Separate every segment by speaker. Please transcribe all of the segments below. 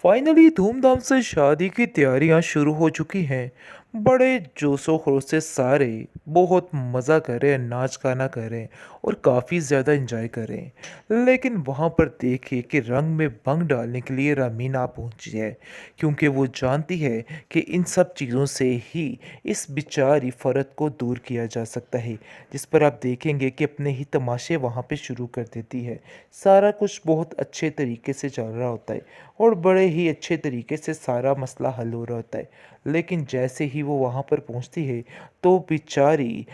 Speaker 1: Finally धूमधाम से शादी की तैयारियां शुरू हो चुकी हैं। बड़े जोशो खरोश से सारे बहुत मज़ा कर रहे हैं, नाच गाना कर रहे हैं और काफ़ी ज़्यादा एंजॉय कर रहे हैं। लेकिन वहाँ पर देखिए कि रंग में भंग डालने के लिए रमीना पहुंची है, क्योंकि वो जानती है कि इन सब चीज़ों से ही इस बेचारी फ़रत को दूर किया जा सकता है। जिस पर आप देखेंगे कि अपने ही तमाशे वहाँ पे शुरू कर देती है। सारा कुछ बहुत अच्छे तरीके से चल रहा होता है और बड़े ही अच्छे तरीके से सारा मसला हल हो रहा होता है। लेकिन जैसे ही वो वहाँ पर पहुँचती है तो बेचारी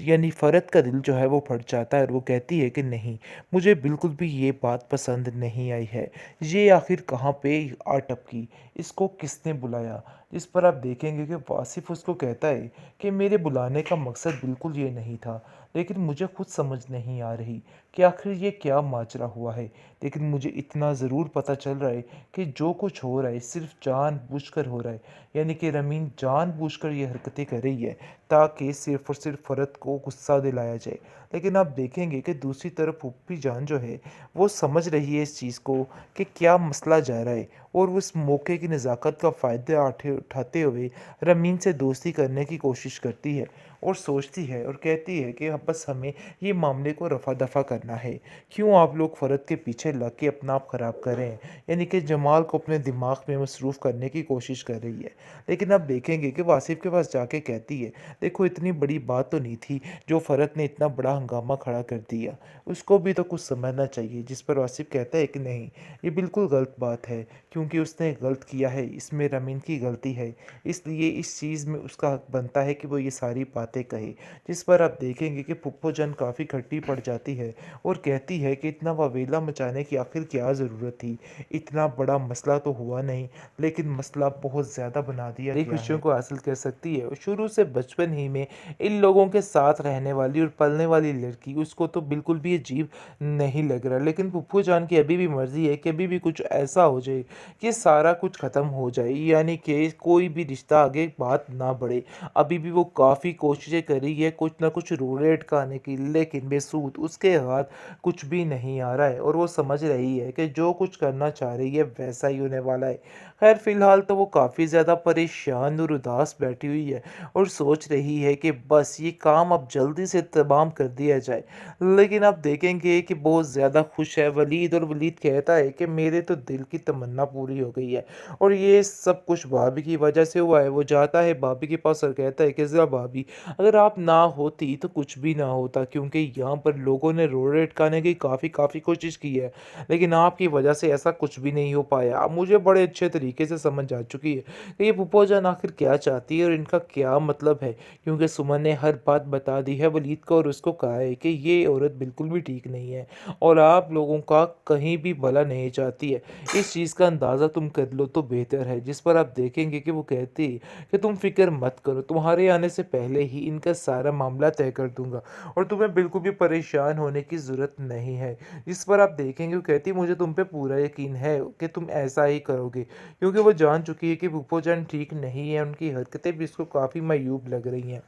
Speaker 1: यानी फ़रत का दिल जो है वो फट जाता है और वो कहती है कि नहीं, मुझे बिल्कुल भी ये बात पसंद नहीं आई है। ये आखिर कहाँ पे आ टपकी, इसको किसने बुलाया? जिस पर आप देखेंगे कि वासिफ़ उसको कहता है कि मेरे बुलाने का मकसद बिल्कुल ये नहीं था, लेकिन मुझे खुद समझ नहीं आ रही कि आखिर ये क्या माजरा हुआ है। लेकिन मुझे इतना ज़रूर पता चल रहा है कि जो कुछ हो रहा है सिर्फ जानबूझकर हो रहा है। यानी कि रमीन जानबूझकर ये हरकतें कर रही है ताकि सिर्फ और सिर्फ फ़रत को गुस्सा दिलाया जाए। लेकिन आप देखेंगे कि दूसरी तरफ फूफी जान जो है वो समझ रही है इस चीज़ को कि क्या मसला जा रहा है, और वो इस मौके की नज़ाकत का फ़ायदा उठाते हुए रमीन से दोस्ती करने की कोशिश करती है और सोचती है और कहती है कि बस हमें ये मामले को रफ़ा दफ़ा करना है। क्यों आप लोग फ़रत के पीछे लग के अपना आप ख़राब कर रहे हैं? यानी कि जमाल को अपने दिमाग में मसरूफ़ करने की कोशिश कर रही है। लेकिन आप देखेंगे कि वासिफ़ के पास जाके कहती है, देखो इतनी बड़ी बात तो नहीं थी जो फ़रत ने इतना बड़ा हंगामा खड़ा कर दिया। उसको भी तो कुछ समझना चाहिए। जिस पर वासिफ़ कहता है कि नहीं, ये बिल्कुल गलत बात है, क्योंकि उसने गलत किया है, इसमें रमीन की गलती है। इसलिए इस चीज़ में उसका हक बनता है कि वो ये सारी बातें कहे। जिस पर आप देखेंगे कि फूफो जान काफ़ी खट्टी पड़ जाती है और कहती है कि इतना वावेला मचाने की आखिर क्या ज़रूरत थी? इतना बड़ा मसला तो हुआ नहीं, लेकिन मसला बहुत ज़्यादा बना दिया गया है। खुशियों को हासिल कर सकती है और शुरू से बचपन ही में इन लोगों के साथ रहने वाली और पलने वाली लड़की, उसको तो बिल्कुल भी अजीब नहीं लग रहा। लेकिन फूफो जान की अभी भी मर्ज़ी है कि अभी भी कुछ ऐसा हो जाए कि सारा कुछ ख़त्म हो जाए, यानी कि कोई भी रिश्ता आगे बात ना बढ़े। अभी भी वो काफ़ी कोशिशें कर रही है कुछ ना कुछ रोड़े अटकाने की, लेकिन बेसूद उसके हाथ कुछ भी नहीं आ रहा है और वो समझ रही है कि जो कुछ करना चाह रही है वैसा ही होने वाला है। खैर फिलहाल तो वो काफ़ी ज़्यादा परेशान और उदास बैठी हुई है और सोच रही है कि बस ये काम अब जल्दी से तमाम कर दिया जाए। लेकिन आप देखेंगे कि बहुत ज़्यादा खुश है वलीद, और वलीद कहता है कि मेरे तो दिल की तमन्ना पूरी हो गई है और ये सब कुछ भाभी की वजह से हुआ है। वो जाता है भाभी के पास और कहता है कि ज़रा भाभी, अगर आप ना होती तो कुछ भी ना होता, क्योंकि यहाँ पर लोगों ने रोड़े अटकाने की काफ़ी कोशिश की है, लेकिन आपकी वजह से ऐसा कुछ भी नहीं हो पाया। अब मुझे बड़े अच्छे तरीके से समझ आ चुकी है कि ये फूफो जान आखिर क्या चाहती है और इनका क्या मतलब है, क्योंकि सुमन ने हर बात बता दी है वलीद को और उसको कहा है कि ये औरत बिल्कुल भी ठीक नहीं है और आप लोगों का कहीं भी भला नहीं चाहती है। इस चीज़ का अंदाज़ा तुम कर लो तो बेहतर है। जिस पर आप देखेंगे कि वो कहती है कि तुम फ़िक्र मत करो, तुम्हारे आने से पहले ही इनका सारा मामला तय कर दूँगा और तुम्हें बिल्कुल भी परेशान होने की ज़रूरत नहीं है। जिस पर आप देखेंगे वो कहती है, मुझे तुम पे पूरा यकीन है कि तुम ऐसा ही करोगे, क्योंकि वो जान चुकी है कि फूफो जान ठीक नहीं है, उनकी हरकतें भी उसको काफ़ी मायूब लग रही हैं।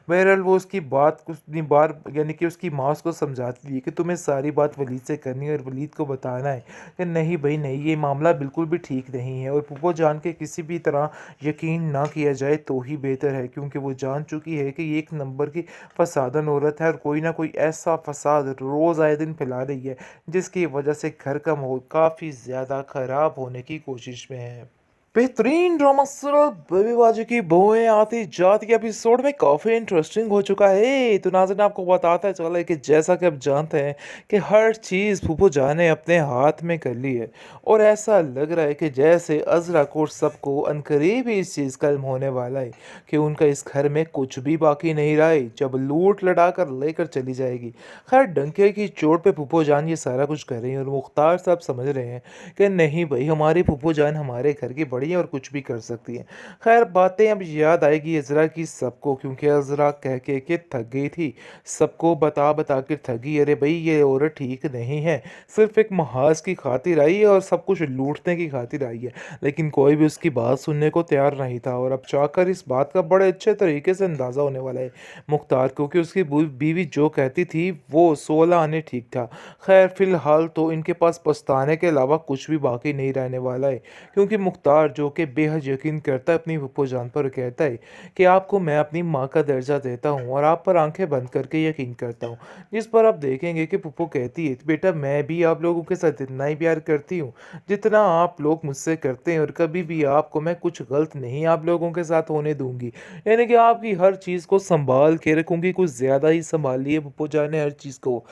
Speaker 1: बहरहाल वो उसकी बात कुछ नहीं बार यानी कि उसकी माँ उसको समझाती है कि तुम्हें सारी बात वलीद से करनी है और वलीद को बताना है कि नहीं भाई नहीं, ये मामला बिल्कुल भी ठीक नहीं है और फूफो जान के किसी भी तरह यकीन ना किया जाए तो ही बेहतर है, क्योंकि वो जान चुकी है कि ये एक नंबर की फसादन औरत है और कोई ना कोई ऐसा फसाद रोज़ आए दिन फैला रही है जिसकी वजह से घर का माहौल काफ़ी ज़्यादा ख़राब होने की कोशिश में है। बेहतरीन ड्रामा सीरियल बेबीबाजी की बहुएं आती जाती के एपिसोड में काफ़ी इंटरेस्टिंग हो चुका है। तो नाज़रीन आपको बताता चला कि जैसा कि आप जानते हैं कि हर चीज़ फूफो जान ने अपने हाथ में कर ली है और ऐसा लग रहा है कि जैसे अजरा को सबको अनकरीब ही इस चीज़ का इल्म होने वाला है कि उनका इस घर में कुछ भी बाकी नहीं रहा है, जब लूट लड़ा कर लेकर चली जाएगी। खैर डंके की चोट पे फूफो जान ये सारा कुछ कर रही है और मुख्तार साहब समझ रहे हैं कि नहीं भाई, हमारी फूफो जान हमारे घर की बड़ी हैं और कुछ भी कर सकती हैं। खैर बातें अब याद आएगी अज़रा की सबको, क्योंकि अज़रा कह के थक गई थी। सबको बता-बता के थक गई, अरे भई ये औरत ठीक नहीं है। सिर्फ़ एक महाज़ की खातिर आई है और सब कुछ लूटने की खातिर आई है। लेकिन कोई भी उसकी बात सुनने को तैयार नहीं था, और अब जाकर इस बात का बड़े अच्छे तरीके से अंदाज़ा होने वाला है मुख्तार को, कि उसकी बीवी जो कहती थी वो 16 आने ठीक था। खैर फ़िलहाल तो इनके पास पछताने के अलावा कुछ भी बाकी नहीं रहने वाला है, क्योंकि मुख्तार जो कि बेहद यकीन करता है अपनी फूफो जान पर, कहता है कि आपको मैं अपनी माँ का दर्जा देता हूँ और आप पर आंखें बंद करके यकीन करता हूँ। जिस पर आप देखेंगे कि फूफो कहती है, बेटा मैं भी आप लोगों के साथ इतना ही प्यार करती हूँ जितना आप लोग मुझसे करते हैं, और कभी भी आपको मैं कुछ गलत नहीं आप लोगों के साथ होने दूंगी। यानी कि आपकी हर चीज़ को संभाल के रखूंगी, कुछ ज़्यादा ही संभाल लिए फूफो जान ने हर चीज़ को।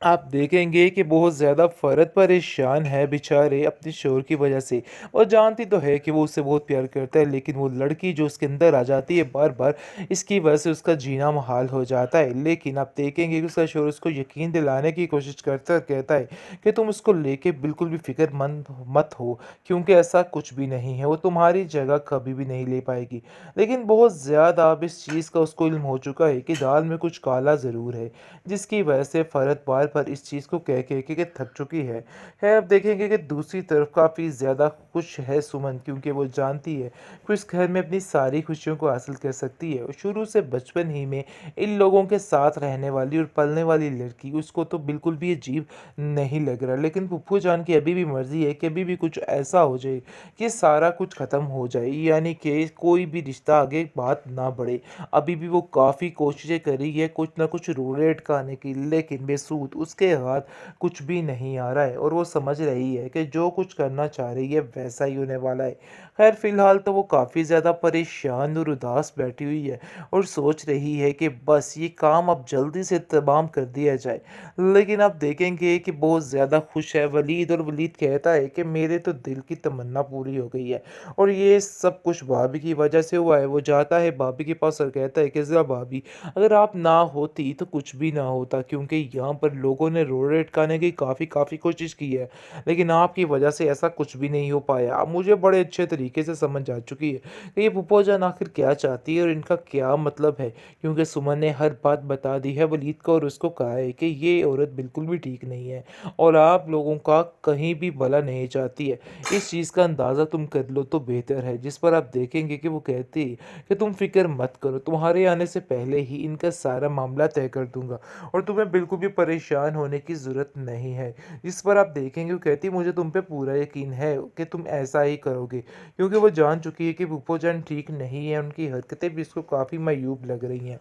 Speaker 1: आप देखेंगे कि बहुत ज़्यादा फ़र्द परेशान है बेचारे अपने शोहर की वजह से। वो जानती तो है कि वो उससे बहुत प्यार करता है, लेकिन वो लड़की जो उसके अंदर आ जाती है बार-बार, इसकी वजह से उसका जीना मुहाल हो जाता है। लेकिन आप देखेंगे कि उसका शोहर उसको यकीन दिलाने की कोशिश करता है और कहता है कि तुम उसको लेके बिल्कुल भी फ़िक्रमंद मत हो, क्योंकि ऐसा कुछ भी नहीं है, वो तुम्हारी जगह कभी भी नहीं ले पाएगी। लेकिन बहुत ज़्यादा अब इस चीज़ का उसको इल्म हो चुका है कि दाल में कुछ काला ज़रूर है, जिसकी वजह से फ़रद बार-बार इस चीज़ को कह के थक चुकी है। खैर अब देखेंगे कि दूसरी तरफ काफ़ी ज़्यादा खुश है सुमन, क्योंकि वो जानती है कि इस घर में अपनी सारी खुशियों को हासिल कर सकती है, और शुरू से बचपन ही में इन लोगों के साथ रहने वाली और पलने वाली लड़की, उसको तो बिल्कुल भी अजीब नहीं लग रहा। लेकिन फूफू जान की अभी भी मर्ज़ी है कि अभी भी कुछ ऐसा हो जाए कि सारा कुछ ख़त्म हो जाए, यानी कि कोई भी रिश्ता आगे बात ना बढ़े। अभी भी वो काफ़ी कोशिशें कर रही है कुछ ना कुछ रूल अटकाने की, लेकिन बेसूद उसके हाथ कुछ भी नहीं आ रहा है, और वो समझ रही है कि जो कुछ करना चाह रही है वैसा ही होने वाला है। खैर फिलहाल तो वो काफ़ी ज़्यादा परेशान और उदास बैठी हुई है, और सोच रही है कि बस ये काम अब जल्दी से तमाम कर दिया जाए। लेकिन आप देखेंगे कि बहुत ज़्यादा खुश है वलीद, और वलीद कहता है कि मेरे तो दिल की तमन्ना पूरी हो गई है, और ये सब कुछ भाभी की वजह से हुआ है। वो जाता है भाभी के पास और कहता है कि ज़रा भाभी, अगर आप ना होती तो कुछ भी ना होता, क्योंकि यहाँ पर लोगों ने रोड़े अटकाने की काफ़ी कोशिश की है, लेकिन आपकी वजह से ऐसा कुछ भी नहीं हो पाया। अब मुझे बड़े अच्छे तरीके से समझ आ चुकी है कि ये फूफो जान आखिर क्या चाहती है और इनका क्या मतलब है, क्योंकि सुमन ने हर बात बता दी है वलीद को, और उसको कहा है कि ये औरत बिल्कुल भी ठीक नहीं है और आप लोगों का कहीं भी भला नहीं चाहती है। इस चीज़ का अंदाज़ा तुम कर लो तो बेहतर है। जिस पर आप देखेंगे कि वो कहती है कि तुम फ़िक्र मत करो, तुम्हारे आने से पहले ही इनका सारा मामला तय कर दूँगा, और तुम्हें बिल्कुल भी परेशान होने की ज़रूरत नहीं है। जिस पर आप देखेंगे वो कहती है, मुझे तुम पे पूरा यकीन है कि तुम ऐसा ही करोगे, क्योंकि वो जान चुकी है कि फूफो जान ठीक नहीं है, उनकी हरकतें भी उसको काफ़ी मायूब लग रही हैं।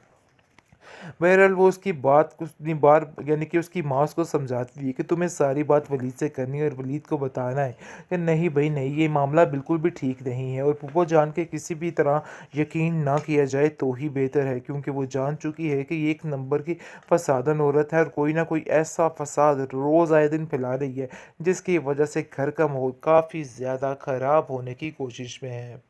Speaker 1: बहरहाल वो उसकी बात कुछ इतनी बार, यानी कि उसकी माँ उसको समझाती है कि तुम्हें सारी बात वलीद से करनी है और वलीद को बताना है कि नहीं भाई नहीं, ये मामला बिल्कुल भी ठीक नहीं है, और फूफो जान के किसी भी तरह यकीन ना किया जाए तो ही बेहतर है, क्योंकि वो जान चुकी है कि ये एक नंबर की फसादन औरत है, और कोई ना कोई ऐसा फसाद रोज़ आए दिन फैला रही है, जिसकी वजह से घर का माहौल काफ़ी ज़्यादा ख़राब होने की कोशिश में है।